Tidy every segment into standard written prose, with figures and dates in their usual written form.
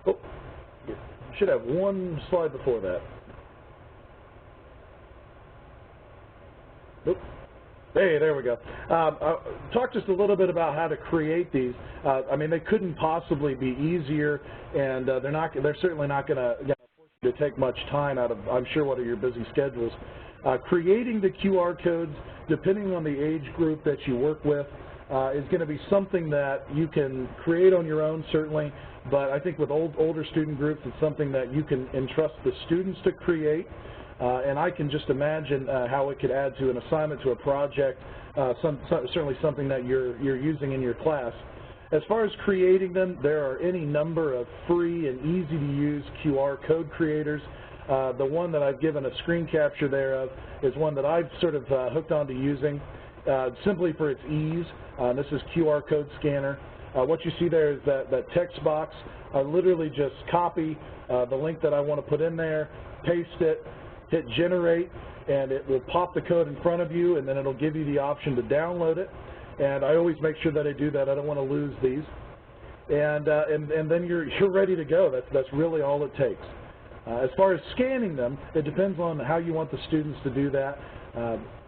Oh, you should have one slide before that. Nope. Hey, there we go. Talk just a little bit about how to create these. I mean, they couldn't possibly be easier, and they're certainly not going to force you to take much time out of, I'm sure, what are your busy schedules. Creating the QR codes, depending on the age group that you work with, is going to be something that you can create on your own, certainly, but I think with older student groups, it's something that you can entrust the students to create. And I can just imagine how it could add to an assignment, to a project, certainly something that you're using in your class. As far as creating them, there are any number of free and easy-to-use QR code creators. The one that I've given a screen capture there of is one that I've sort of hooked onto using simply for its ease. This is QR code scanner. What you see there is that text box. I literally just copy the link that I want to put in there, paste it, hit generate, and it will pop the code in front of you, and then it'll give you the option to download it. And I always make sure that I do that. I don't want to lose these. And then you're ready to go. That's really all it takes. As far as scanning them, it depends on how you want the students to do that.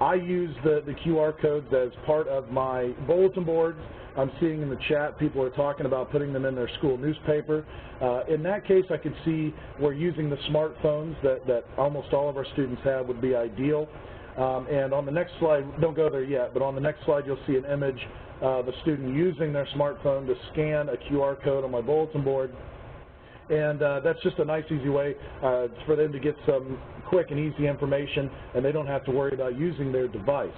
I use the QR codes as part of my bulletin boards. I'm seeing in the chat people are talking about putting them in their school newspaper. In that case, I could see where using the smartphones that almost all of our students have would be ideal. And on the next slide, don't go there yet, but on the next slide you'll see an image of a student using their smartphone to scan a QR code on my bulletin board. And that's just a nice, easy way for them to get some quick and easy information, and they don't have to worry about using their device.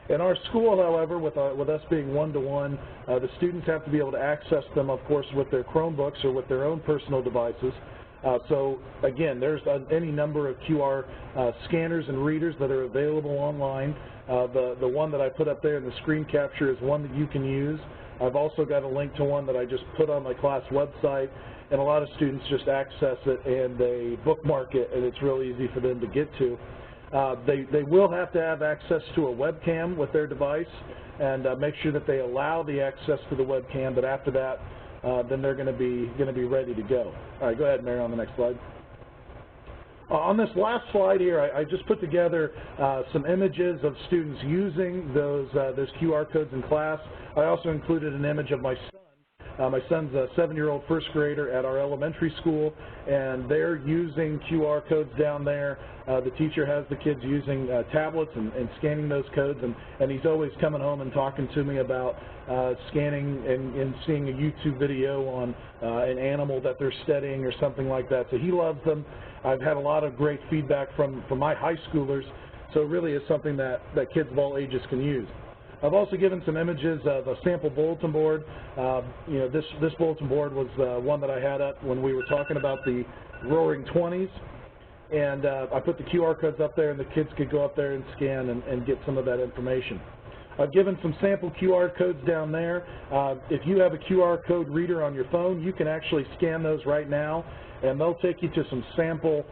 In our school, however, with us being one-to-one, the students have to be able to access them, of course, with their Chromebooks or with their own personal devices. So, again, there's any number of QR scanners and readers that are available online. The one that I put up there in the screen capture is one that you can use. I've also got a link to one that I just put on my class website, and a lot of students just access it and they bookmark it, and it's really easy for them to get to. They will have to have access to a webcam with their device, and make sure that they allow the access to the webcam, but after that, then they're going to be ready to go. All right, go ahead, Mary, on the next slide. On this last slide here, I just put together some images of students using those QR codes in class. I also included an image of my son. My son's a 7-year-old first grader at our elementary school, and they're using QR codes down there. The teacher has the kids using tablets and scanning those codes, and he's always coming home and talking to me about scanning and seeing a YouTube video on an animal that they're studying or something like that. So he loves them. I've had a lot of great feedback from my high schoolers, so it really is something that kids of all ages can use. I've also given some images of a sample bulletin board. You know, this bulletin board was one that I had up when we were talking about the Roaring 20s, and I put the QR codes up there, and the kids could go up there and scan and get some of that information. I've given some sample QR codes down there. If you have a QR code reader on your phone, you can actually scan those right now, and they'll take you to some sample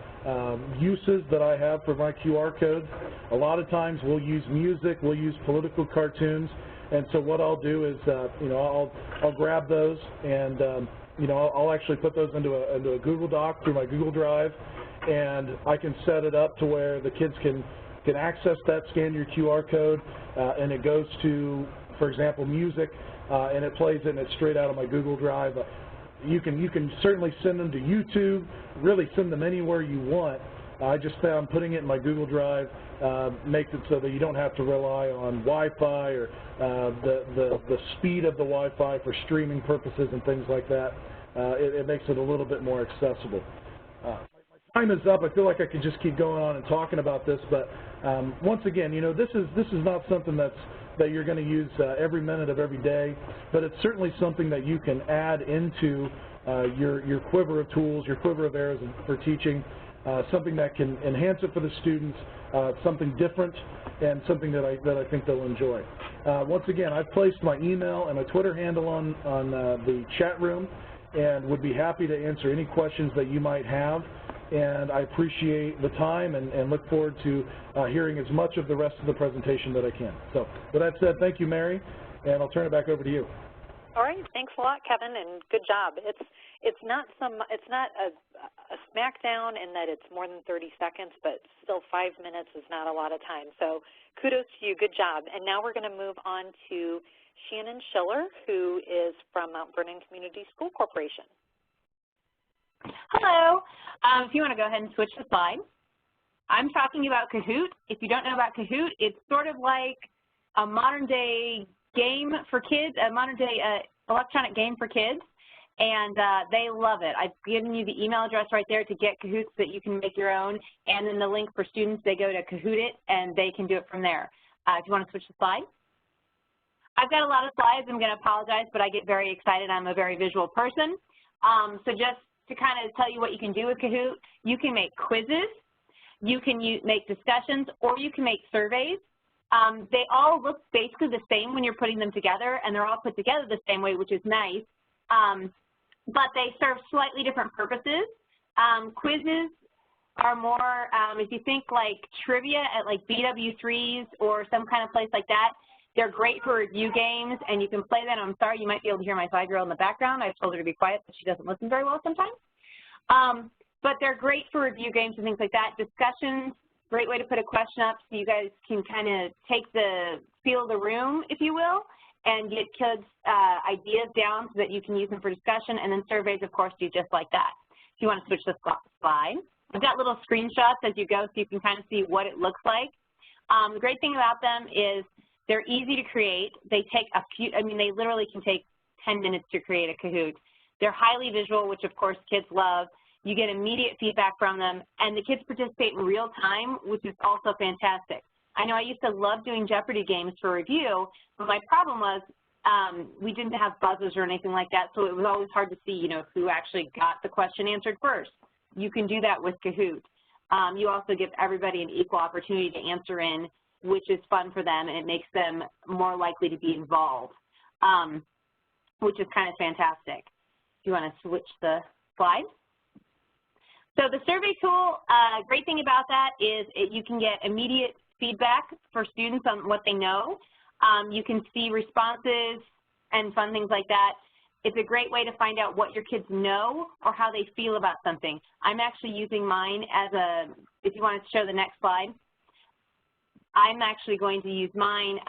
uses that I have for my QR codes. A lot of times we'll use music, we'll use political cartoons, and so what I'll do is, you know, I'll grab those, and you know, I'll actually put those into a Google Doc through my Google Drive, and I can set it up to where the kids can access that, scan your QR code, and it goes to, for example, music, and it plays it, and it's straight out of my Google Drive. You can certainly send them to YouTube, really send them anywhere you want. I just found putting it in my Google Drive makes it so that you don't have to rely on Wi-Fi or the speed of the Wi-Fi for streaming purposes and things like that. It makes it a little bit more accessible. My time is up. I feel like I could just keep going on and talking about this, but once again, you know, this is not something that you're going to use every minute of every day, but it's certainly something that you can add into your quiver of tools, your quiver of arrows for teaching, something that can enhance it for the students, something different, and something that I think they'll enjoy. Once again, I've placed my email and my Twitter handle on the chat room, and would be happy to answer any questions that you might have. And I appreciate the time and look forward to hearing as much of the rest of the presentation that I can. So with that said, thank you, Mary, and I'll turn it back over to you. All right, thanks a lot, Kevin, and good job. It's not a smackdown in that it's more than 30 seconds, but still 5 minutes is not a lot of time. So kudos to you, good job. And now we're going to move on to Shannon Schiller, who is from Mount Vernon Community School Corporation. Hello. If you want to go ahead and switch the slide. I'm talking about Kahoot. If you don't know about Kahoot, it's sort of like a modern-day game for kids, a modern-day electronic game for kids, and they love it. I've given you the email address right there to get Kahoot so that you can make your own, and then the link for students, they go to Kahoot it, and they can do it from there. If you want to switch the slide. I've got a lot of slides. I'm going to apologize, but I get very excited. I'm a very visual person. So just to kind of tell you what you can do with Kahoot, you can make quizzes, you can make discussions, or you can make surveys. They all look basically the same when you're putting them together, and they're all put together the same way, which is nice. But they serve slightly different purposes. Quizzes are more, if you think like trivia at like BW3s or some kind of place like that, they're great for review games, and you can play that. I'm sorry, you might be able to hear my 5-year-old in the background. I've told her to be quiet, but she doesn't listen very well sometimes. But they're great for review games and things like that. Discussions, great way to put a question up so you guys can kind of take the feel of the room, if you will, and get kids' ideas down so that you can use them for discussion. And then surveys, of course, do just like that. If you want to switch the slide. I've got little screenshots as you go so you can kind of see what it looks like. The great thing about them is they're easy to create. They take a few, they literally can take 10 minutes to create a Kahoot. They're highly visual, which of course kids love. You get immediate feedback from them, and the kids participate in real time, which is also fantastic. I know I used to love doing Jeopardy games for review, but my problem was we didn't have buzzers or anything like that, so it was always hard to see, who actually got the question answered first. You can do that with Kahoot. You also give everybody an equal opportunity to answer in, which is fun for them, and it makes them more likely to be involved, which is kind of fantastic. Do you want to switch the slide? So the survey tool, great thing about that is you can get immediate feedback for students on what they know. You can see responses and fun things like that. It's a great way to find out what your kids know or how they feel about something. I'm actually using mine as a, if you want to show the next slide, I'm actually going to use mine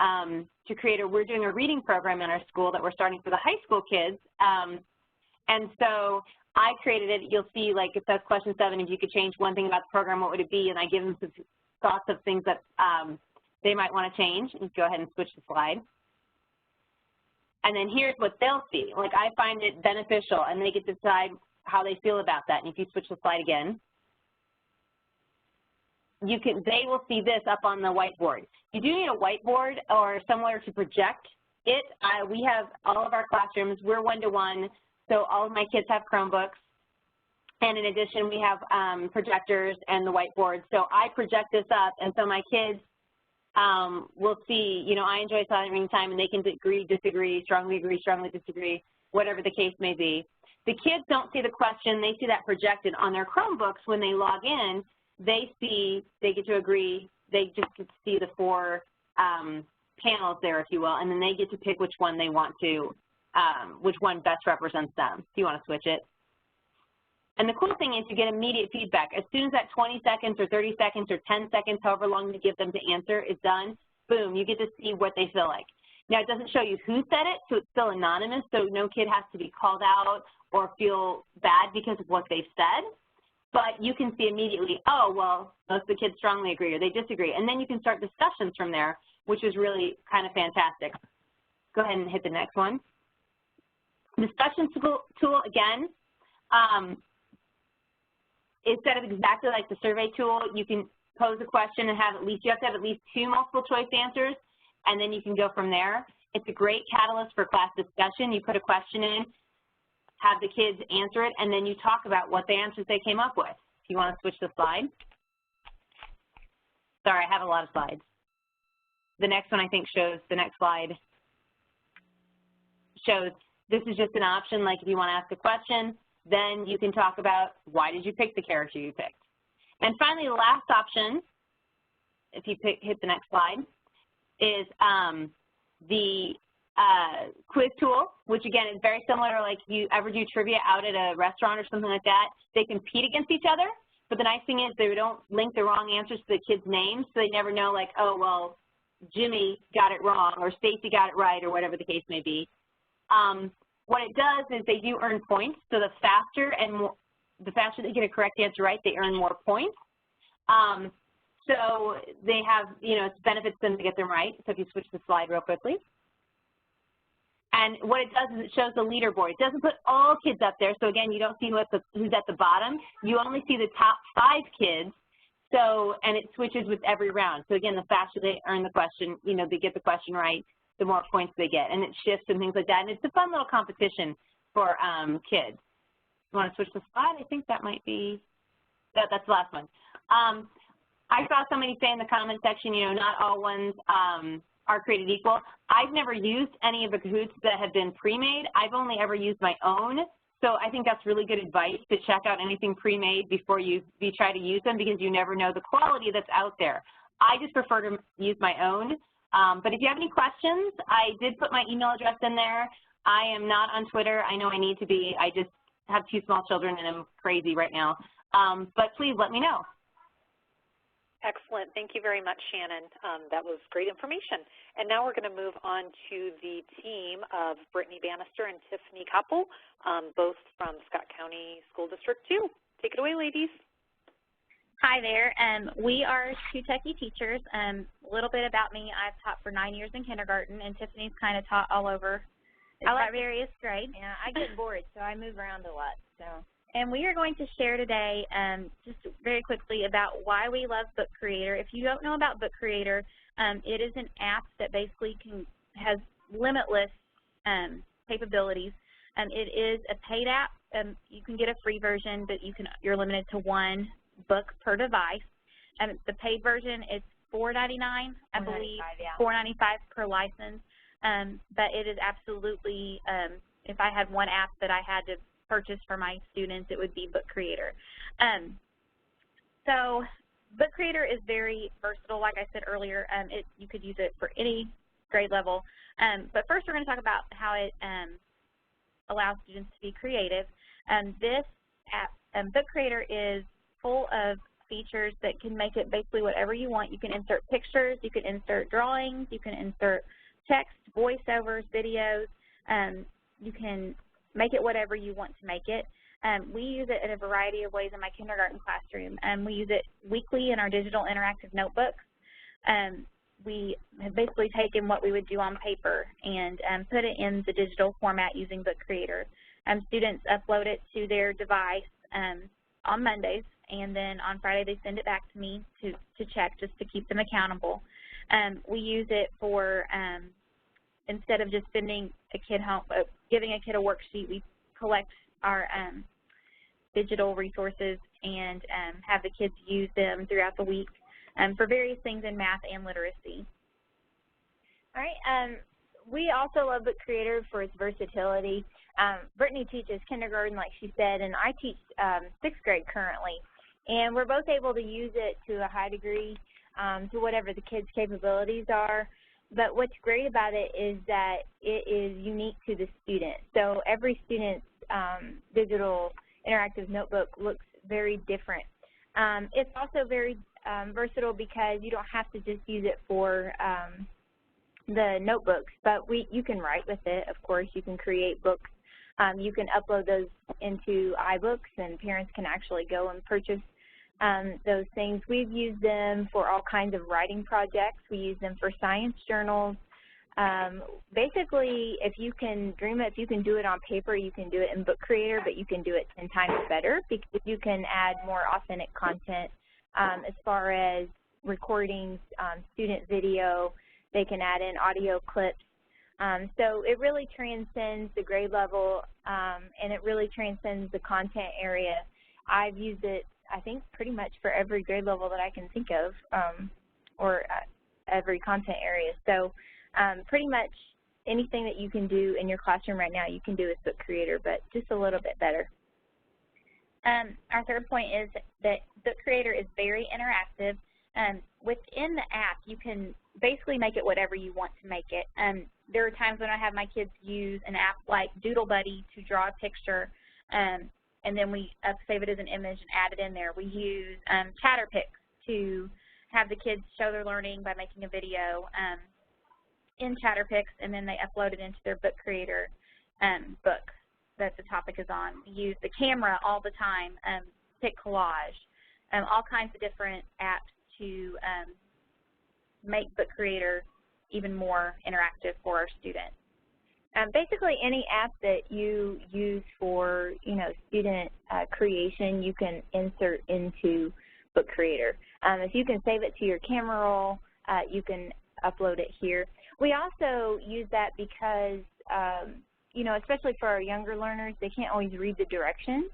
to create we're doing a reading program in our school that we're starting for the high school kids. And so I created it. You'll see, like, it says question 7, if you could change one thing about the program, what would it be? And I give them some thoughts of things that they might want to change. You go ahead and switch the slide. And then here's what they'll see. Like, I find it beneficial, and they get to decide how they feel about that. And if you switch the slide again, they will see this up on the whiteboard. You do need a whiteboard or somewhere to project it. We have all of our classrooms, we're one-to-one, so all of my kids have Chromebooks. And in addition, we have projectors and the whiteboard. So I project this up, and so my kids will see, I enjoy silent reading time, and they can agree, disagree, strongly disagree, whatever the case may be. The kids don't see the question. They see that projected on their Chromebooks when they log in. They get to agree, they just get to see the 4 panels there, if you will, and then they get to pick which one they want to, which one best represents them. If you want to switch it. And the cool thing is you get immediate feedback. As soon as that 20 seconds or 30 seconds or 10 seconds, however long you give them to answer, is done, boom, you get to see what they feel like. Now, it doesn't show you who said it, so it's still anonymous, so no kid has to be called out or feel bad because of what they've said. But you can see immediately, oh, well, most of the kids strongly agree or they disagree. And then you can start discussions from there, which is really kind of fantastic. Go ahead and hit the next one. Discussion tool, again, instead of exactly like the survey tool, you can pose a question and you have to have at least 2 multiple choice answers, and then you can go from there. It's a great catalyst for class discussion. You put a question in, have the kids answer it, and then you talk about what the answers they came up with. If you want to switch the slide. Sorry, I have a lot of slides. The next one I think shows, the next slide shows this is just an option, like if you want to ask a question, then you can talk about why did you pick the character you picked. And finally, the last option, if you hit the next slide, is the quiz tool, which again is very similar, like you ever do trivia out at a restaurant or something like that. They compete against each other, but the nice thing is they don't link the wrong answers to the kids' names, so they never know, like, oh, well, Jimmy got it wrong or Stacy got it right or whatever the case may be. What it does is they do earn points, so the faster they get a correct answer right, they earn more points. So they have, it benefits them to get them right. So if you switch the slide real quickly. And what it does is it shows the leaderboard. It doesn't put all kids up there. So again, you don't see who's at the bottom. You only see the top 5 kids. So, and it switches with every round. So again, the faster they earn the question, they get the question right, the more points they get. And it shifts and things like that. And it's a fun little competition for kids. You want to switch the slide? I think that might be, that's the last one. I saw somebody say in the comment section, not all ones are created equal. I've never used any of the Kahoots that have been pre-made. I've only ever used my own. So I think that's really good advice to check out anything pre-made before you try to use them, because you never know the quality that's out there. I just prefer to use my own. But if you have any questions, I did put my email address in there. I am not on Twitter. I know I need to be. I just have 2 small children and I'm crazy right now. But please let me know. Excellent. Thank you very much, Shannon. That was great information. And now we're going to move on to the team of Brittany Bannister and Tiffany Koppel, both from Scott County School District 2. Take it away, ladies. Hi there. We are 2 techie teachers. A little bit about me, I've taught for 9 years in kindergarten, and Tiffany's kind of taught all over various grades. Yeah, I get bored, so I move around a lot. And we are going to share today just very quickly about why we love Book Creator. If you don't know about Book Creator, it is an app that basically has limitless capabilities. It is a paid app. You can get a free version, but you're limited to 1 book per device. The paid version is $4.99, I believe, yeah. $4.95 per license. But it is absolutely, if I had one app that I had to purchase for my students, it would be Book Creator. So Book Creator is very versatile. Like I said earlier, you could use it for any grade level. But first we're going to talk about how it allows students to be creative. This app, Book Creator, is full of features that can make it basically whatever you want. You can insert pictures, you can insert drawings, you can insert text, voiceovers, videos. You can make it whatever you want to make it. We use it in a variety of ways in my kindergarten classroom. We use it weekly in our digital interactive notebooks. We have basically taken what we would do on paper and put it in the digital format using Book Creator. Students upload it to their device on Mondays, and then on Friday they send it back to me to check, just to keep them accountable. We use it for, instead of just sending a kid home, giving a kid a worksheet, we collect our digital resources and have the kids use them throughout the week for various things in math and literacy. All right. We also love Book Creator for its versatility. Brittany teaches kindergarten, like she said, and I teach 6th grade currently. And we're both able to use it to a high degree to whatever the kids' capabilities are. But what's great about it is that it is unique to the student. So every student's digital interactive notebook looks very different. It's also very versatile because you don't have to just use it for the notebooks, but you can write with it, of course. You can create books. You can upload those into iBooks, and parents can actually go and purchase those things. We've used them for all kinds of writing projects. We use them for science journals. Basically, if you can dream it, if you can do it on paper, you can do it in Book Creator, but you can do it 10 times better because you can add more authentic content as far as recordings, student video. They can add in audio clips. So it really transcends the grade level, and it really transcends the content area. I've used it, I think, pretty much for every grade level that I can think of, or every content area. So pretty much anything that you can do in your classroom right now, you can do with Book Creator, but just a little bit better. Our third point is that Book Creator is very interactive. Within the app, you can basically make it whatever you want to make it. There are times when I have my kids use an app like Doodle Buddy to draw a picture, and then we save it as an image and add it in there. We use Chatterpix to have the kids show their learning by making a video in Chatterpix, and then they upload it into their book creator book that the topic is on. We use the camera all the time, Pic Collage, all kinds of different apps to make book creator even more interactive for our students. Basically, any app that you use for, student creation, you can insert into Book Creator. If you can save it to your camera roll, you can upload it here. We also use that because, especially for our younger learners, they can't always read the directions.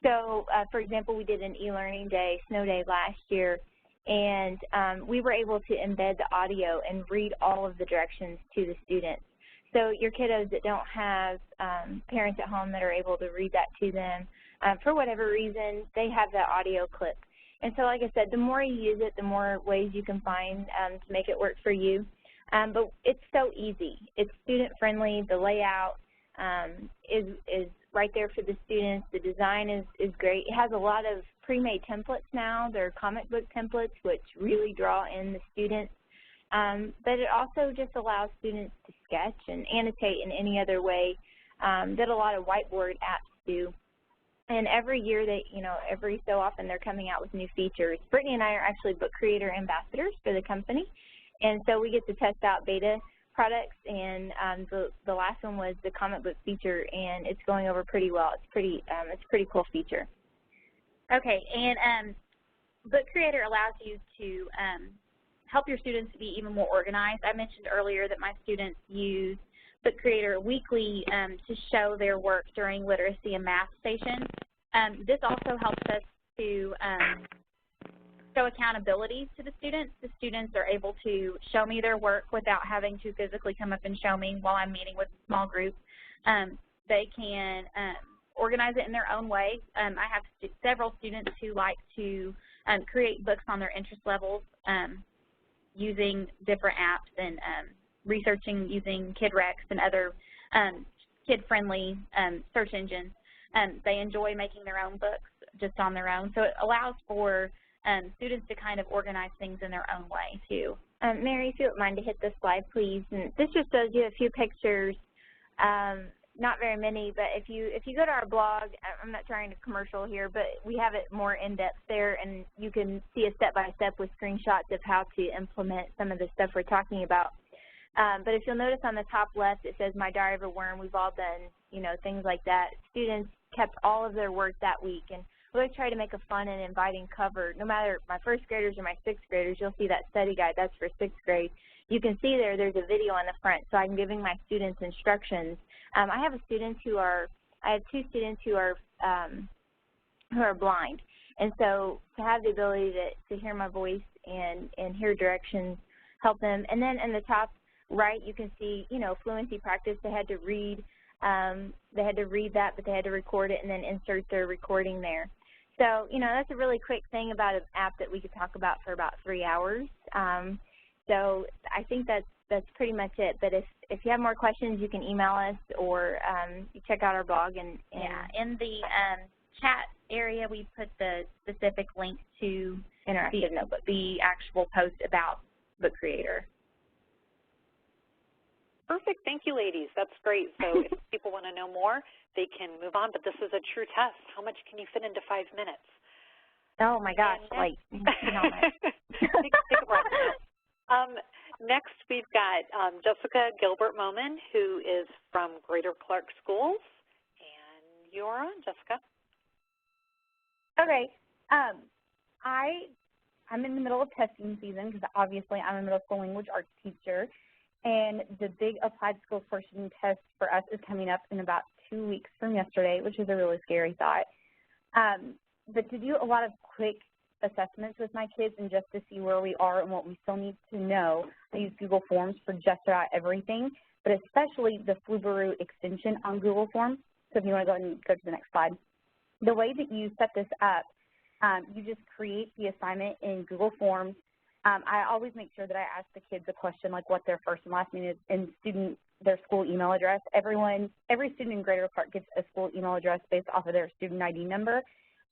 So, for example, we did an e-learning day, snow day last year, and we were able to embed the audio and read all of the directions to the students. So your kiddos that don't have parents at home that are able to read that to them, for whatever reason, they have that audio clip. And so, like I said, the more you use it, the more ways you can find to make it work for you. But it's so easy. It's student-friendly. The layout is right there for the students. The design is great. It has a lot of pre-made templates now. They're comic book templates, which really draw in the students. But it also just allows students to sketch and annotate in any other way that a lot of whiteboard apps do. And every year, every so often they're coming out with new features. Brittany and I are actually book creator ambassadors for the company, and so we get to test out beta products. And the last one was the comic book feature, and it's going over pretty well. It's a pretty cool feature. Okay, and Book Creator allows you to help your students to be even more organized. I mentioned earlier that my students use Book Creator weekly to show their work during literacy and math station. This also helps us to show accountability to the students. The students are able to show me their work without having to physically come up and show me while I'm meeting with a small group. They can organize it in their own way. I have several students who like to create books on their interest levels using different apps and researching using KidRex and other kid-friendly search engines. They enjoy making their own books just on their own. So it allows for students to kind of organize things in their own way, too. Mary, if you wouldn't mind to hit this slide, please. And this just shows you a few pictures, not very many, but if you go to our blog, I'm not trying to commercial here, but we have it more in-depth there, and you can see a step-by-step with screenshots of how to implement some of the stuff we're talking about. But if you'll notice on the top left, it says My Diary of a Worm. We've all done, things like that. Students kept all of their work that week, and we always try to make a fun and inviting cover. No matter my first graders or my sixth graders, you'll see that study guide. That's for sixth grade. You can see there's a video on the front, so I'm giving my students instructions. I have two students who are blind, and so to have the ability to hear my voice and hear directions help them. And then in the top right, you can see, fluency practice. They had to read that, but they had to record it and then insert their recording there. So, that's a really quick thing about an app that we could talk about for about 3 hours. So I think that's pretty much it. But if you have more questions, you can email us or you check out our blog. And yeah, in the chat area, we put the specific link to Interactive Notebook, the actual post about Book Creator. Perfect. Thank you, ladies. That's great. So if people want to know more, they can move on. But this is a true test. How much can you fit into 5 minutes? Oh, my gosh. Take a breath. Next, we've got Jessica Gilbert-Moman, who is from Greater Clark Schools. And you're on, Jessica. Okay. I'm in the middle of testing season because obviously I'm a middle school language arts teacher. And the big applied skills portion test for us is coming up in about 2 weeks from yesterday, which is a really scary thought. But to do a lot of quick assessments with my kids and just to see where we are and what we still need to know, I use Google Forms for just about everything, but especially the Flubaroo extension on Google Forms. So if you want to go ahead and go to the next slide. The way that you set this up, you just create the assignment in Google Forms. I always make sure that I ask the kids a question like what their first and last name is and their school email address. Every student in Greater Clark gets a school email address based off of their student ID number,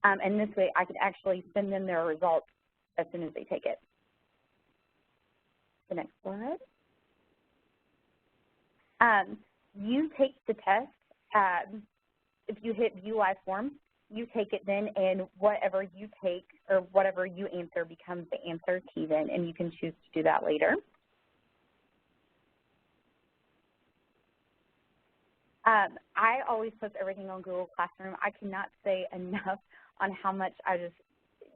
and this way I can actually send them their results as soon as they take it. The next slide. You take the test. If you hit View Live Form, you take it then, and whatever you take or whatever you answer becomes the answer key then, and you can choose to do that later. I always post everything on Google Classroom. I cannot say enough on how much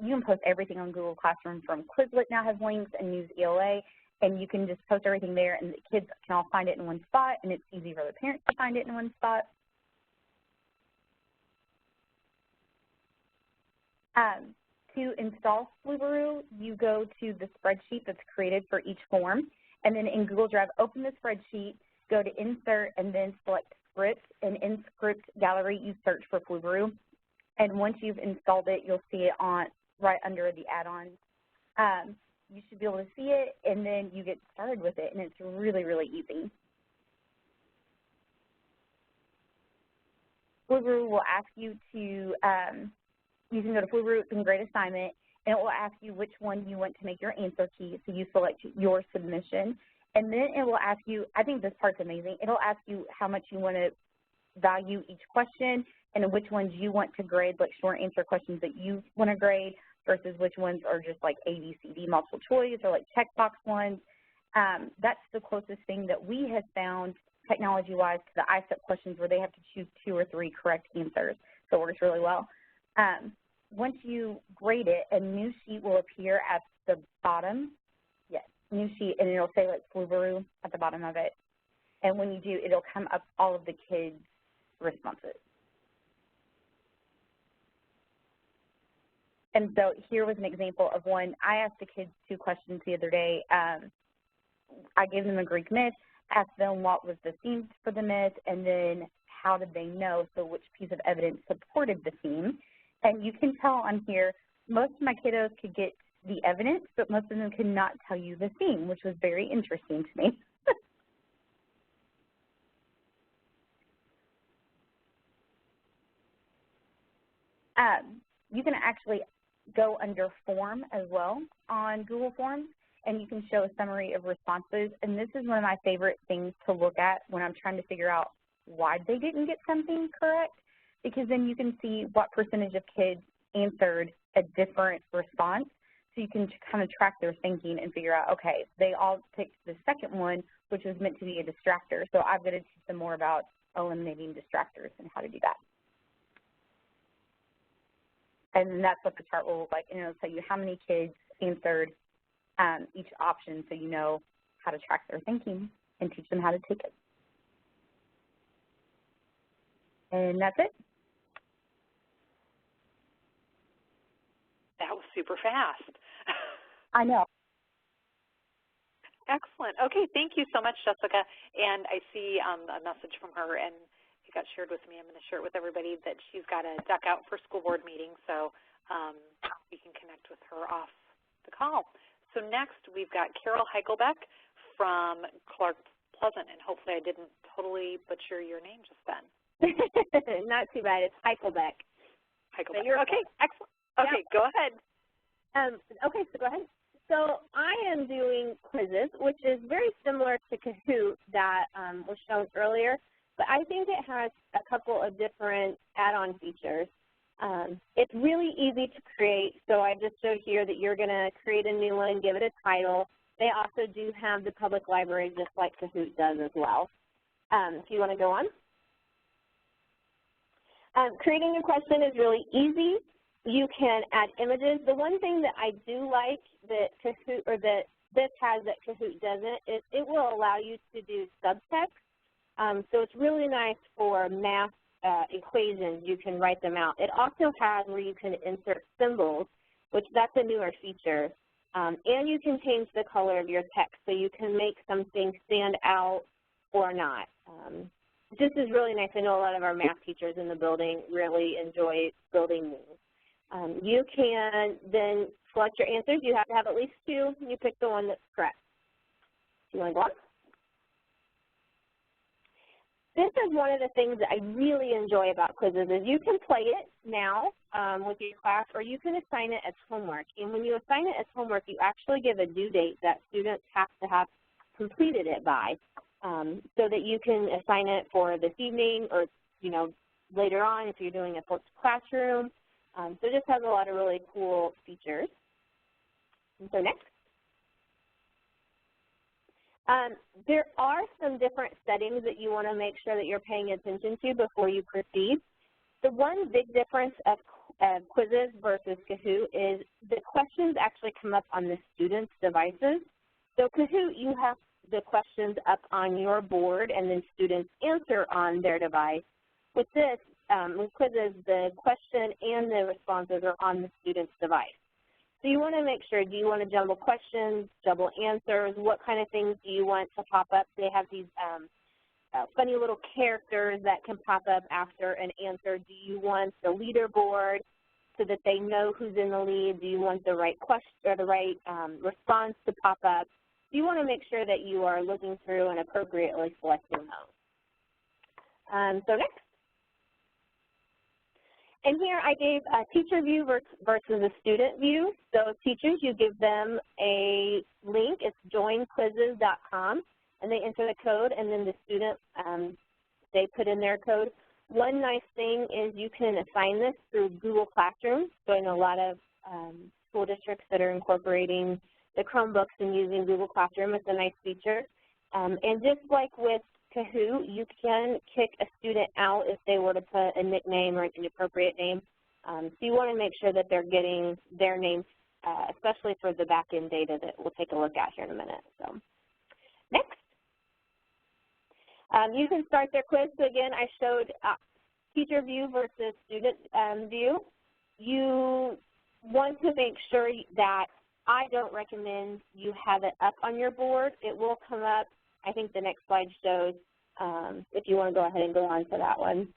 you can post everything on Google Classroom. From Quizlet now has links, and News ELA, and you can just post everything there, and the kids can all find it in one spot, and it's easy for the parents to find it in one spot. To install Flubaroo, you go to the spreadsheet that's created for each form, and then in Google Drive, open the spreadsheet, go to Insert, and then select Script, and in Script Gallery, you search for Flubaroo, and once you've installed it, you'll see it right under the add-ons. You should be able to see it, and then you get started with it, and it's really, really easy. Flubaroo will ask you to you can go to Flubaroo and Grade Assignment, and it will ask you which one you want to make your answer key, so you select your submission. And then it will ask you, I think this part's amazing, it'll ask you how much you want to value each question and which ones you want to grade, like short answer questions that you want to grade versus which ones are just like A, B, C, D, multiple choice, or like checkbox ones. That's the closest thing that we have found technology-wise to the ISEP questions where they have to choose 2 or 3 correct answers, so it works really well. Once you grade it, a new sheet will appear at the bottom. Yes, new sheet, and it'll say like Flubaroo at the bottom of it. And when you do, it'll come up all of the kids' responses. And so here was an example of one. I asked the kids 2 questions the other day. I gave them a Greek myth, asked them what was the theme for the myth, and then how did they know, so which piece of evidence supported the theme. And you can tell on here, most of my kiddos could get the evidence, but most of them could not tell you the theme, which was very interesting to me. You can actually go under Form as well on Google Forms, and you can show a summary of responses. And this is one of my favorite things to look at when I'm trying to figure out why they didn't get something correct, because then you can see what percentage of kids answered a different response. So you can kind of track their thinking and figure out, okay, they all picked the second one, which was meant to be a distractor. So I've got to teach them more about eliminating distractors and how to do that. And then that's what the chart will look like. And it'll tell you how many kids answered each option, so you know how to track their thinking and teach them how to take it. And that's it. That was super fast. I know. Excellent. Okay, thank you so much, Jessica. And I see a message from her, and it got shared with me. I'm going to share it with everybody that she's got to duck out for school board meeting, so we can connect with her off the call. So next, we've got Carol Heichelbeck from Clark Pleasant, and hopefully I didn't totally butcher your name just then. Not too bad. It's Heichelbeck. Heichelbeck. Okay, excellent. Okay, Go ahead. Okay, so go ahead. So I am doing quizzes, which is very similar to Kahoot that was shown earlier, but I think it has a couple of different add-on features. It's really easy to create, so I just showed here that you're going to create a new one, give it a title. They also do have the public library just like Kahoot does as well. If you want to go on. Creating a question is really easy. You can add images. The one thing that I do like that Kahoot, or that this has that Kahoot doesn't, is it will allow you to do subtext. So it's really nice for math equations. You can write them out. It also has where you can insert symbols, which that's a newer feature. And you can change the color of your text, so you can make something stand out or not. This is really nice. I know a lot of our math teachers in the building really enjoy building these. You can then select your answers. You have to have at least 2. You pick the one that's correct. You want to go on? This is one of the things that I really enjoy about quizzes is you can play it now with your class, or you can assign it as homework. And when you assign it as homework, you actually give a due date that students have to have completed it by, so that you can assign it for this evening or, you know, later on if you're doing a flipped classroom. So it just has a lot of really cool features. And so next. There are some different settings that you want to make sure that you're paying attention to before you proceed. The one big difference of quizzes versus Kahoot is the questions actually come up on the students' devices. So Kahoot, you have the questions up on your board and then students answer on their device. With this, with quizzes, the question and the responses are on the student's device. So you want to make sure, do you want to jumble questions, jumble answers, what kind of things do you want to pop up? They have these funny little characters that can pop up after an answer. Do you want the leaderboard so that they know who's in the lead? Do you want the right question or the right response to pop up? You want to make sure that you are looking through and appropriately selecting those. So next. And here I gave a teacher view versus a student view. So teachers, you give them a link. It's joinquizzes.com, and they enter the code, and then the student, they put in their code. One nice thing is you can assign this through Google Classroom. So in a lot of school districts that are incorporating the Chromebooks and using Google Classroom, it's a nice feature. And just like with Kahoot, you can kick a student out if they were to put a nickname or an inappropriate name. So you want to make sure that they're getting their names, especially for the back-end data that we'll take a look at here in a minute. So next. You can start their quiz. So again, I showed teacher view versus student view. You want to make sure that I don't recommend you have it up on your board. It will come up. I think the next slide shows, if you want to go ahead and go on to that one.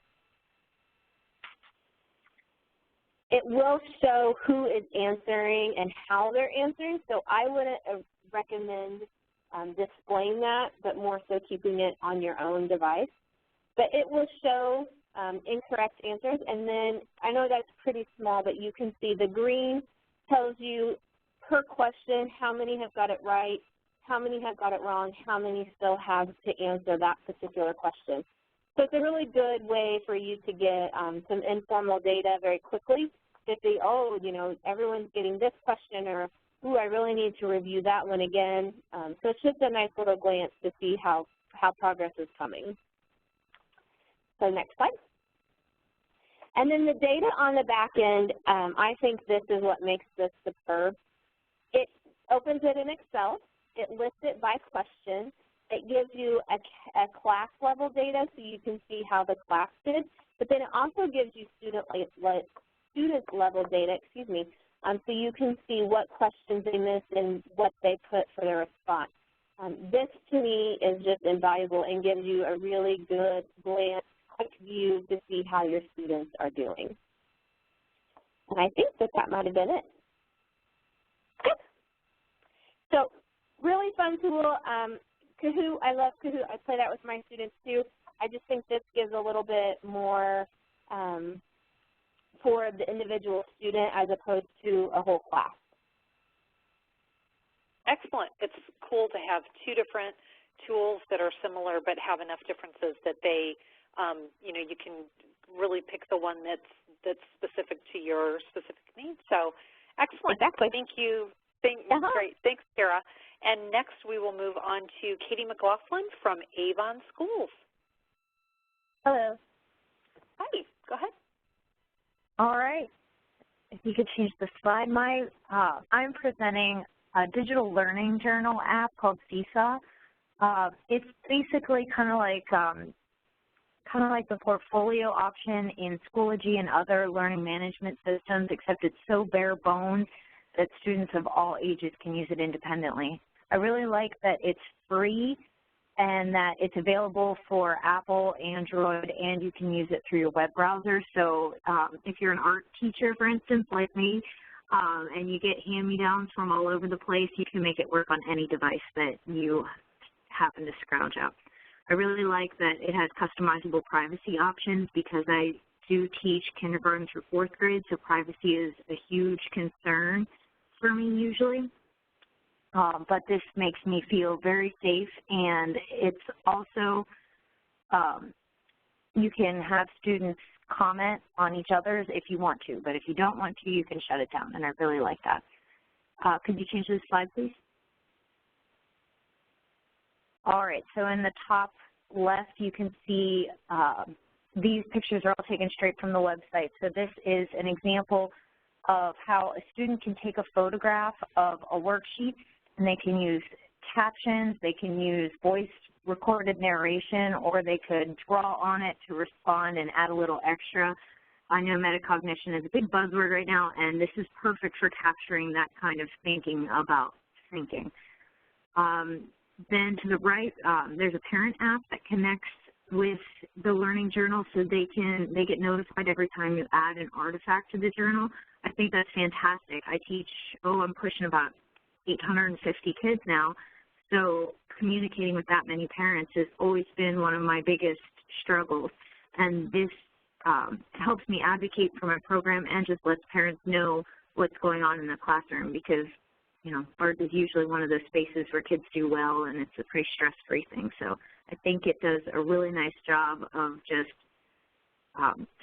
It will show who is answering and how they're answering, so I wouldn't recommend displaying that, but more so keeping it on your own device. But it will show incorrect answers, and then I know that's pretty small, but you can see the green tells you per question how many have got it right, how many have got it wrong, how many still have to answer that particular question. So it's a really good way for you to get some informal data very quickly. If they, oh, you know, everyone's getting this question, or, ooh, I really need to review that one again. So it's just a nice little glance to see how progress is coming. So next slide. And then the data on the back end, I think this is what makes this superb. It opens it in Excel. It lists it by question. It gives you a class level data so you can see how the class did, but then it also gives you student level data, so you can see what questions they missed and what they put for their response. This to me is just invaluable and gives you a really good glance, quick view to see how your students are doing. And I think that might have been it. So really fun tool. Kahoot, I love Kahoot. I play that with my students too. I just think this gives a little bit more for the individual student as opposed to a whole class. Excellent. It's cool to have two different tools that are similar but have enough differences that they, you know, you can really pick the one that's specific to your specific needs. So excellent. Exactly. Thank you. Great. Thanks, Sarah. And next we will move on to Katie McLaughlin from Avon Schools. Hello. Hi. Go ahead. All right. If you could change the slide. I'm presenting a digital learning journal app called Seesaw. It's basically kind of like the portfolio option in Schoology and other learning management systems, except it's so bare bones that students of all ages can use it independently. I really like that it's free and that it's available for Apple, Android, and you can use it through your web browser. So if you're an art teacher, for instance, like me, and you get hand-me-downs from all over the place, you can make it work on any device that you happen to scrounge up. I really like that it has customizable privacy options because I do teach kindergarten through 4th grade, so privacy is a huge concern for me usually. But this makes me feel very safe, and it's also, you can have students comment on each other's if you want to, but if you don't want to, you can shut it down, and I really like that. Could you change this slide, please? All right, so in the top left, you can see these pictures are all taken straight from the website. So this is an example of how a student can take a photograph of a worksheet, and they can use captions, they can use voice recorded narration, or they could draw on it to respond and add a little extra. I know metacognition is a big buzzword right now, and this is perfect for capturing that kind of thinking about thinking. Then to the right, there's a parent app that connects with the learning journal, so they get notified every time you add an artifact to the journal. I think that's fantastic. I teach, I'm pushing about 850 kids now, so communicating with that many parents has always been one of my biggest struggles, and this helps me advocate for my program and just lets parents know what's going on in the classroom, because you know, art is usually one of those spaces where kids do well, and it's a pretty stress-free thing. So I think it does a really nice job of just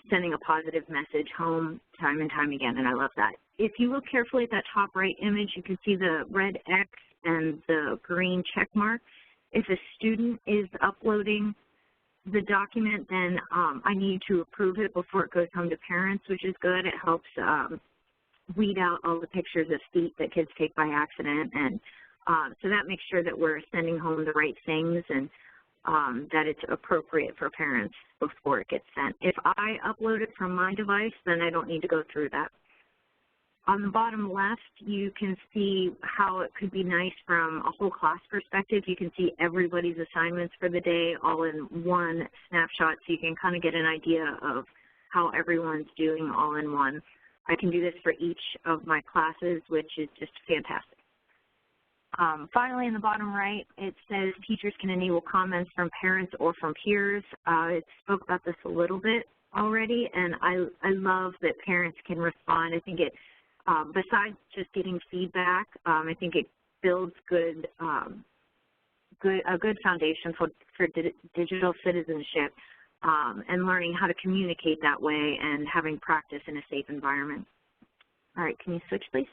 sending a positive message home time and time again, and I love that. If you look carefully at that top right image, you can see the red X and the green check mark. If a student is uploading the document, then I need to approve it before it goes home to parents, which is good. It helps weed out all the pictures of feet that kids take by accident, and so that makes sure that we're sending home the right things and that it's appropriate for parents before it gets sent. If I upload it from my device, then I don't need to go through that. On the bottom left, you can see how it could be nice from a whole class perspective. You can see everybody's assignments for the day all in one snapshot, so you can kind of get an idea of how everyone's doing all in one. I can do this for each of my classes, which is just fantastic. Finally, in the bottom right, it says teachers can enable comments from parents or from peers. I spoke about this a little bit already, and I love that parents can respond. I think it, besides just getting feedback, I think it builds a good foundation for digital citizenship and learning how to communicate that way and having practice in a safe environment. All right, can you switch, please?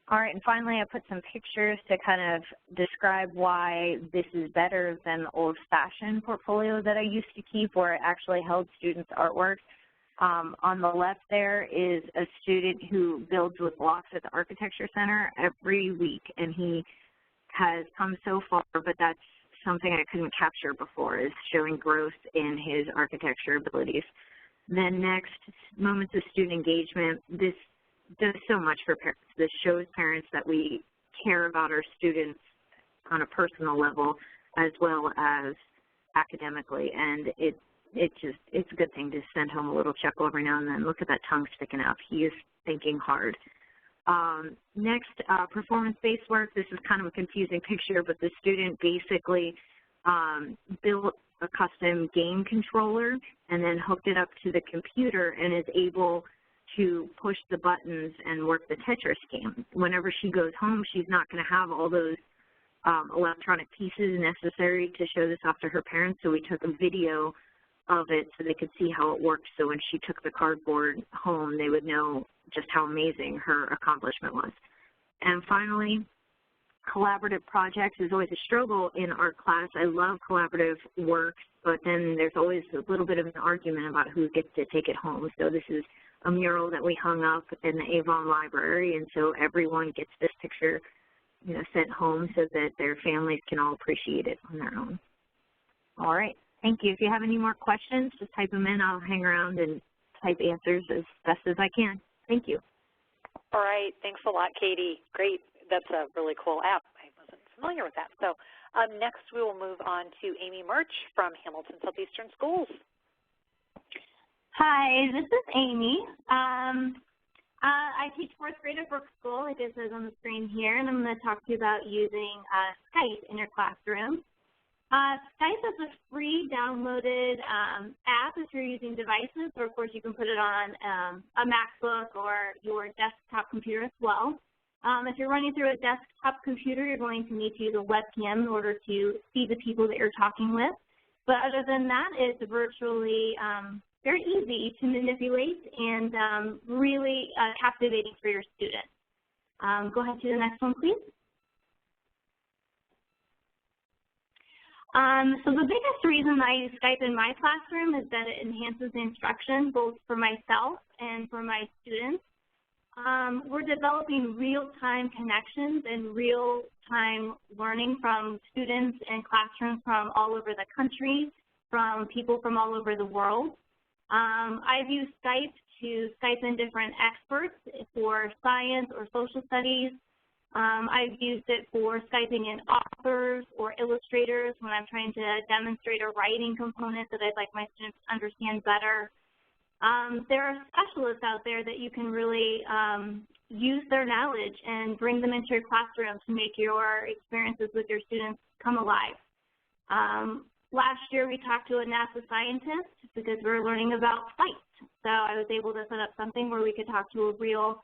All right, and finally I put some pictures to kind of describe why this is better than the old-fashioned portfolio that I used to keep, where I actually held students' artwork. On the left there is a student who builds with blocks at the Architecture Center every week, and he has come so far, but that's something I couldn't capture before, is showing growth in his architecture abilities. Then next, moments of student engagement. This does so much for parents. This shows parents that we care about our students on a personal level as well as academically, and it's a good thing to send home a little chuckle every now and then. Look at that tongue sticking out. He is thinking hard. Next, performance-based work. This is kind of a confusing picture, but the student basically built a custom game controller and then hooked it up to the computer and is able to push the buttons and work the Tetris game. Whenever she goes home, she's not going to have all those electronic pieces necessary to show this off to her parents, so we took a video of it so they could see how it worked, so when she took the cardboard home, they would know just how amazing her accomplishment was. And finally, collaborative projects is always a struggle in art class. I love collaborative work, but then there's always a little bit of an argument about who gets to take it home. So this is a mural that we hung up in the Avon Library, and so everyone gets this picture, you know, sent home so that their families can all appreciate it on their own. All right, thank you. If you have any more questions, just type them in. I'll hang around and type answers as best as I can. Thank you. All right, thanks a lot, Katie. Great. That's a really cool app. I wasn't familiar with that. So Next, we will move on to Amy Murch from Hamilton Southeastern Schools. Hi, this is Amy. I teach fourth grade at Brook School, like it says on the screen here, and I'm going to talk to you about using Skype in your classroom. Skype is a free downloaded app if you're using devices, or of course you can put it on a MacBook or your desktop computer as well. If you're running through a desktop computer, you're going to need to use a webcam in order to see the people that you're talking with. But other than that, it's virtually very easy to manipulate and really captivating for your students. Go ahead to the next one, please. So the biggest reason I use Skype in my classroom is that it enhances the instruction both for myself and for my students. We're developing real-time connections and real-time learning from students and classrooms from all over the country, from people from all over the world. I've used Skype to Skype in different experts for science or social studies. I've used it for Skyping in authors or illustrators when I'm trying to demonstrate a writing component that I'd like my students to understand better. There are specialists out there that you can really use their knowledge and bring them into your classroom to make your experiences with your students come alive. Last year we talked to a NASA scientist because we were learning about flight. So I was able to set up something where we could talk to a real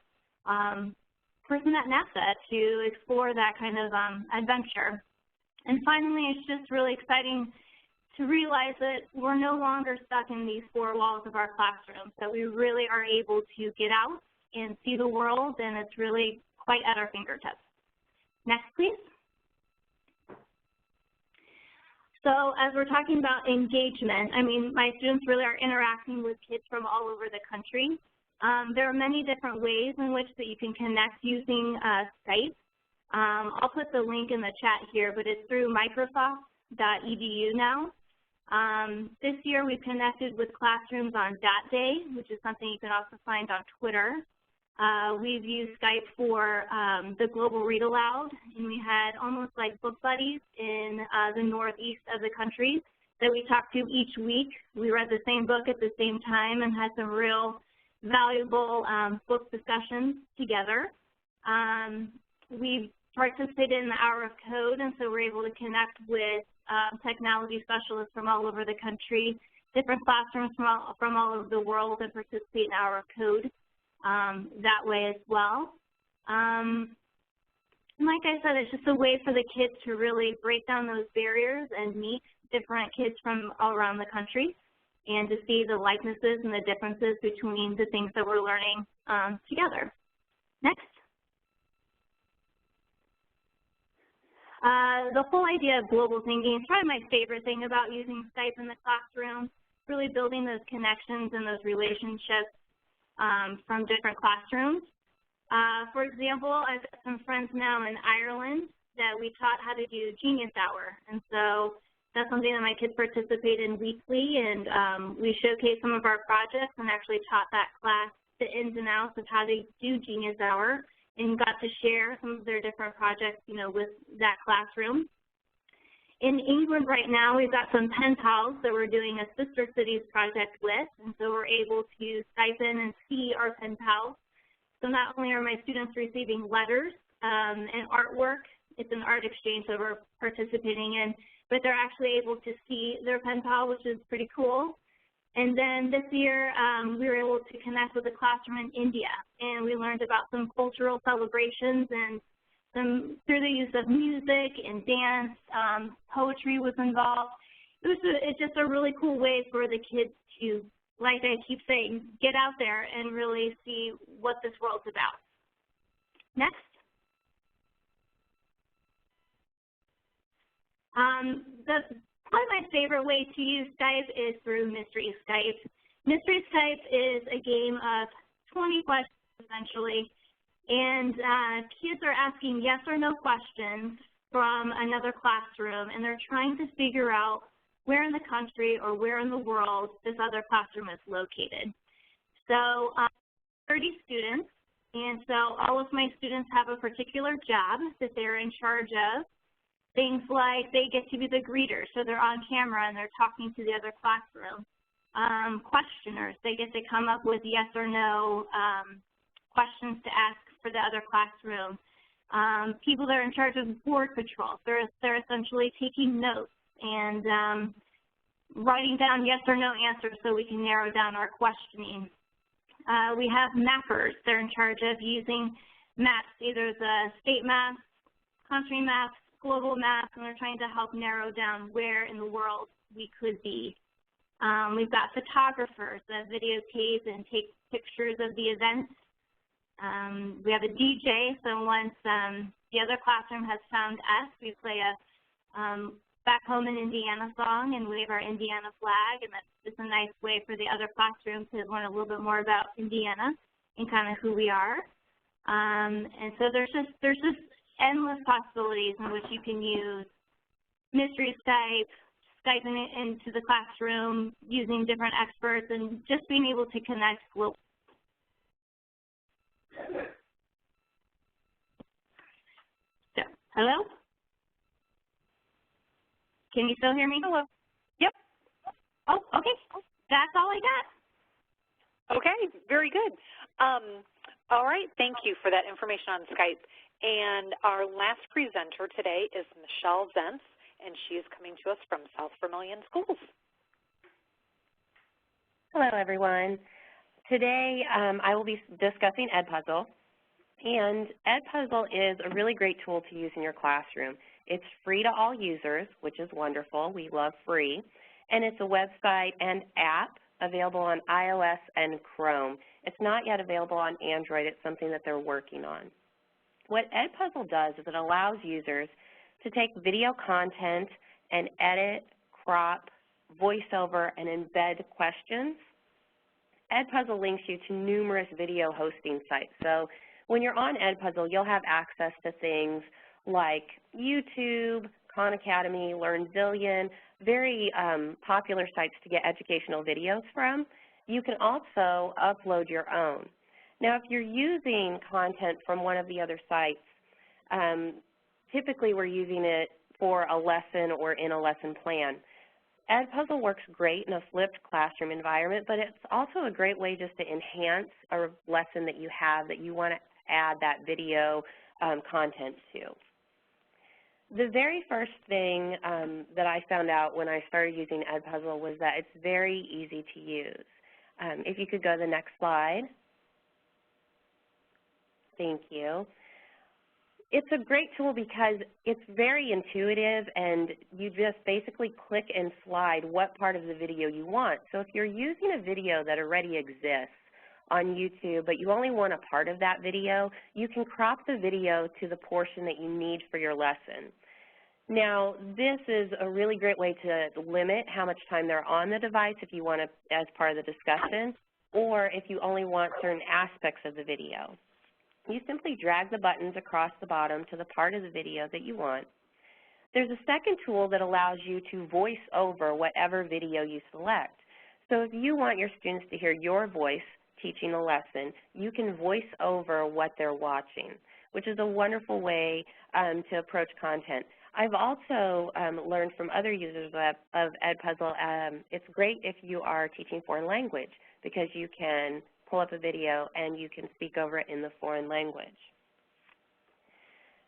person at NASA to explore that kind of adventure. And finally, it's just really exciting to realize that we're no longer stuck in these four walls of our classroom, that we really are able to get out and see the world, and it's really quite at our fingertips. Next, please. So as we're talking about engagement, I mean, my students really are interacting with kids from all over the country. There are many different ways in which that you can connect using Skype. I'll put the link in the chat here, but it's through Microsoft.edu now. This year we've connected with classrooms on Dot Day, which is something you can also find on Twitter. We've used Skype for the Global Read Aloud, and we had almost like book buddies in the northeast of the country that we talked to each week. We read the same book at the same time and had some real valuable book discussions together. We've participated in the Hour of Code, and so we're able to connect with technology specialists from all over the country, different classrooms from all over the world, and participate in Hour of Code that way as well. Like I said, it's just a way for the kids to really break down those barriers and meet different kids from all around the country, and to see the likenesses and the differences between the things that we're learning together. Next. The whole idea of global thinking is probably my favorite thing about using Skype in the classroom, really building those connections and those relationships from different classrooms. For example, I've got some friends now in Ireland that we taught how to do Genius Hour, and so that's something that my kids participate in weekly, and we showcased some of our projects and actually taught that class the ins and outs of how to do Genius Hour, and got to share some of their different projects, you know, with that classroom. In England right now, we've got some pen pals that we're doing a Sister Cities project with, and so we're able to Skype in and see our pen pals. So not only are my students receiving letters and artwork, it's an art exchange that we're participating in, but they're actually able to see their pen pal, which is pretty cool. And then this year, we were able to connect with a classroom in India, and we learned about some cultural celebrations and through the use of music and dance, poetry was involved. It's just a really cool way for the kids to, like I keep saying, get out there and really see what this world's about. Next. Probably my favorite way to use Skype is through Mystery Skype. Mystery Skype is a game of 20 questions, essentially, and kids are asking yes or no questions from another classroom, and they're trying to figure out where in the country or where in the world this other classroom is located. So 30 students, and so all of my students have a particular job that they're in charge of. Things like they get to be the greeter, so they're on camera and they're talking to the other classroom. Questioners, they get to come up with yes or no questions to ask for the other classroom. People that are in charge of board patrol, they're essentially taking notes and writing down yes or no answers so we can narrow down our questioning. We have mappers. They're in charge of using maps, either the state maps, country maps, global maps, and they're trying to help narrow down where in the world we could be. We've got photographers that videotape and take pictures of the events. We have a DJ, so once the other classroom has found us, we play a Back Home in Indiana song and wave our Indiana flag, and that's just a nice way for the other classroom to learn a little bit more about Indiana and kind of who we are. And so there's just endless possibilities in which you can use mystery Skype, Skyping it into the classroom, using different experts, and just being able to connect globally. So, hello? Can you still hear me? Hello. Yep. Oh, okay. That's all I got. Okay, very good. All right, thank you for that information on Skype. And our last presenter today is Michelle Zentz, and she is coming to us from South Vermilion Schools. Hello, everyone. Today I will be discussing Edpuzzle. And Edpuzzle is a really great tool to use in your classroom. It's free to all users, which is wonderful. We love free. And it's a website and app available on iOS and Chrome. It's not yet available on Android. It's something that they're working on. What Edpuzzle does is it allows users to take video content and edit, crop, voiceover, and embed questions. Edpuzzle links you to numerous video hosting sites. So when you're on Edpuzzle, you'll have access to things like YouTube, Khan Academy, LearnZillion, very popular sites to get educational videos from. You can also upload your own. Now, if you're using content from one of the other sites, typically we're using it for a lesson or in a lesson plan. Edpuzzle works great in a flipped classroom environment, but it's also a great way just to enhance a lesson that you have that you want to add that video content to. The very first thing that I found out when I started using Edpuzzle was that it's very easy to use. If you could go to the next slide. Thank you. It's a great tool because it's very intuitive, and you just basically click and slide what part of the video you want. So if you're using a video that already exists on YouTube, but you only want a part of that video, you can crop the video to the portion that you need for your lesson. Now, this is a really great way to limit how much time they're on the device if you want to, as part of the discussion, or if you only want certain aspects of the video. You simply drag the buttons across the bottom to the part of the video that you want. There's a second tool that allows you to voice over whatever video you select. So if you want your students to hear your voice teaching a lesson, you can voice over what they're watching, which is a wonderful way to approach content. I've also learned from other users of Edpuzzle, it's great if you are teaching foreign language because you can pull up a video and you can speak over it in the foreign language.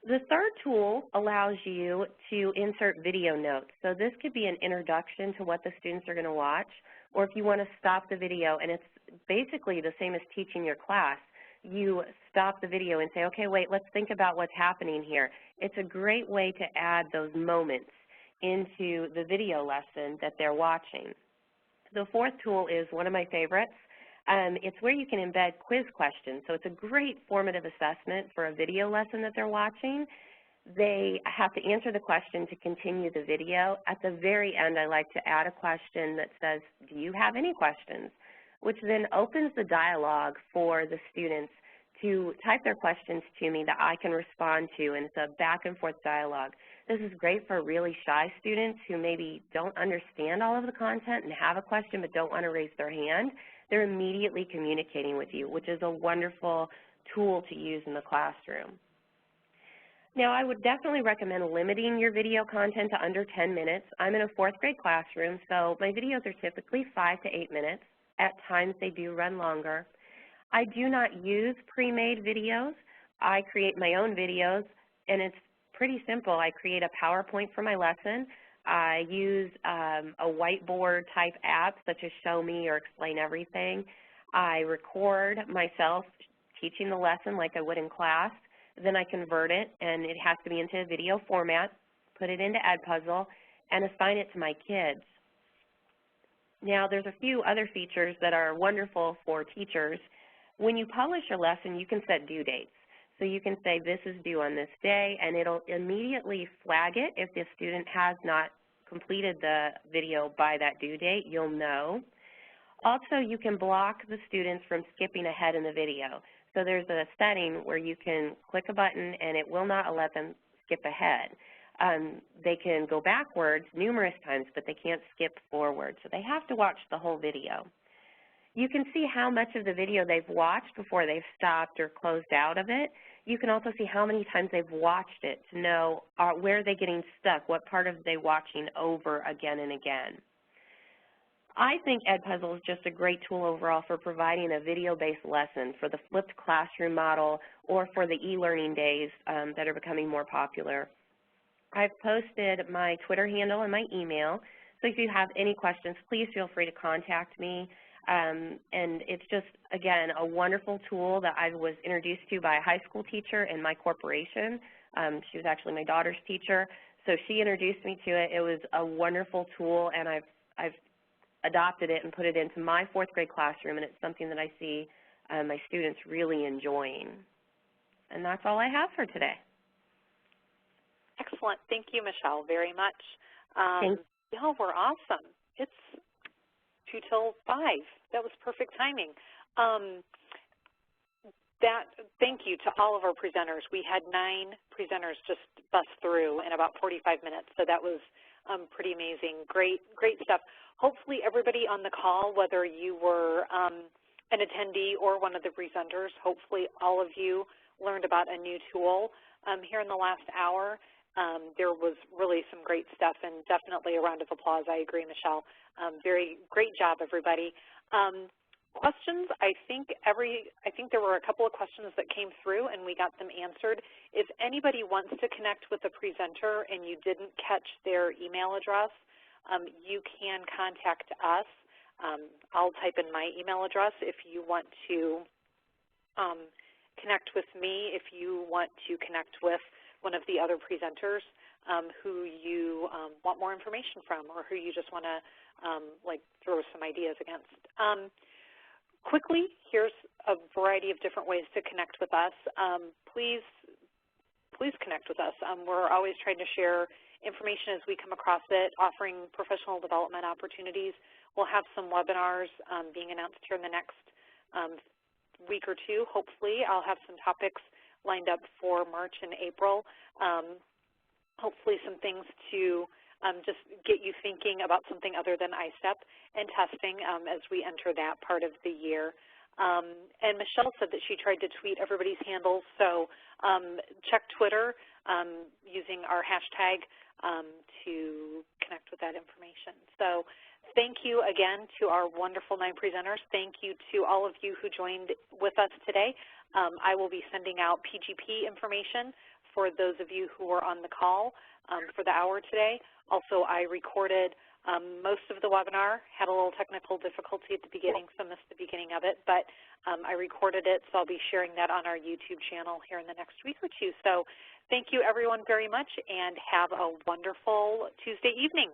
The third tool allows you to insert video notes. So this could be an introduction to what the students are going to watch, or if you want to stop the video, and it's basically the same as teaching your class. You stop the video and say, okay, wait, let's think about what's happening here. It's a great way to add those moments into the video lesson that they're watching. The fourth tool is one of my favorites. It's where you can embed quiz questions. So it's a great formative assessment for a video lesson that they're watching. They have to answer the question to continue the video. At the very end, I like to add a question that says, do you have any questions? Which then opens the dialogue for the students to type their questions to me that I can respond to, and it's a back and forth dialogue. This is great for really shy students who maybe don't understand all of the content and have a question but don't want to raise their hand. They're immediately communicating with you, which is a wonderful tool to use in the classroom. Now, I would definitely recommend limiting your video content to under 10 minutes. I'm in a 4th grade classroom, so my videos are typically 5 to 8 minutes. At times, they do run longer. I do not use pre-made videos. I create my own videos, and it's pretty simple. I create a PowerPoint for my lesson. I use a whiteboard type app such as Show Me or Explain Everything. I record myself teaching the lesson like I would in class. Then I convert it, and it has to be into a video format, put it into Edpuzzle, and assign it to my kids. Now, there's a few other features that are wonderful for teachers. When you publish a lesson, you can set due dates. So you can say this is due on this day, and it'll immediately flag it if the student has not completed the video by that due date. You'll know. Also, you can block the students from skipping ahead in the video. So there's a setting where you can click a button and it will not let them skip ahead. They can go backwards numerous times, but they can't skip forward. So they have to watch the whole video. You can see how much of the video they've watched before they've stopped or closed out of it. You can also see how many times they've watched it to know where are they getting stuck, what part are they watching over again and again. I think Edpuzzle is just a great tool overall for providing a video-based lesson for the flipped classroom model or for the e-learning days that are becoming more popular. I've posted my Twitter handle and my email, so if you have any questions, please feel free to contact me. And it's just, again, a wonderful tool that I was introduced to by a high school teacher in my corporation. She was actually my daughter's teacher, so she introduced me to it. It was a wonderful tool, and I've adopted it and put it into my 4th grade classroom, and it's something that I see my students really enjoying. And that's all I have for today. Excellent. Thank you, Michelle, very much. Thanks. Y'all were awesome. It's 2 till 5. That was perfect timing. Thank you to all of our presenters. We had 9 presenters just bust through in about 45 minutes, so that was pretty amazing. Great stuff. Hopefully everybody on the call, whether you were an attendee or one of the presenters, hopefully all of you learned about a new tool here in the last hour. There was really some great stuff, and definitely a round of applause. I agree, Michelle. Very great job, everybody. Questions? I think there were a couple of questions that came through, and we got them answered. If anybody wants to connect with a presenter and you didn't catch their email address, you can contact us. I'll type in my email address if you want to connect with me, if you want to connect with one of the other presenters who you want more information from, or who you just want to throw some ideas against. Quickly, here's a variety of different ways to connect with us. Please connect with us. We're always trying to share information as we come across it, offering professional development opportunities. We'll have some webinars being announced here in the next week or two. Hopefully, I'll have some topics lined up for March and April. Hopefully some things to just get you thinking about something other than ISTEP and testing as we enter that part of the year. And Michelle said that she tried to tweet everybody's handles, so check Twitter using our hashtag to connect with that information. So thank you again to our wonderful 9 presenters. Thank you to all of you who joined with us today. I will be sending out PGP information for those of you who were on the call for the hour today. Also, I recorded most of the webinar, had a little technical difficulty at the beginning, so missed the beginning of it, but I recorded it, so I'll be sharing that on our YouTube channel here in the next week or two. So thank you everyone very much, and have a wonderful Tuesday evening.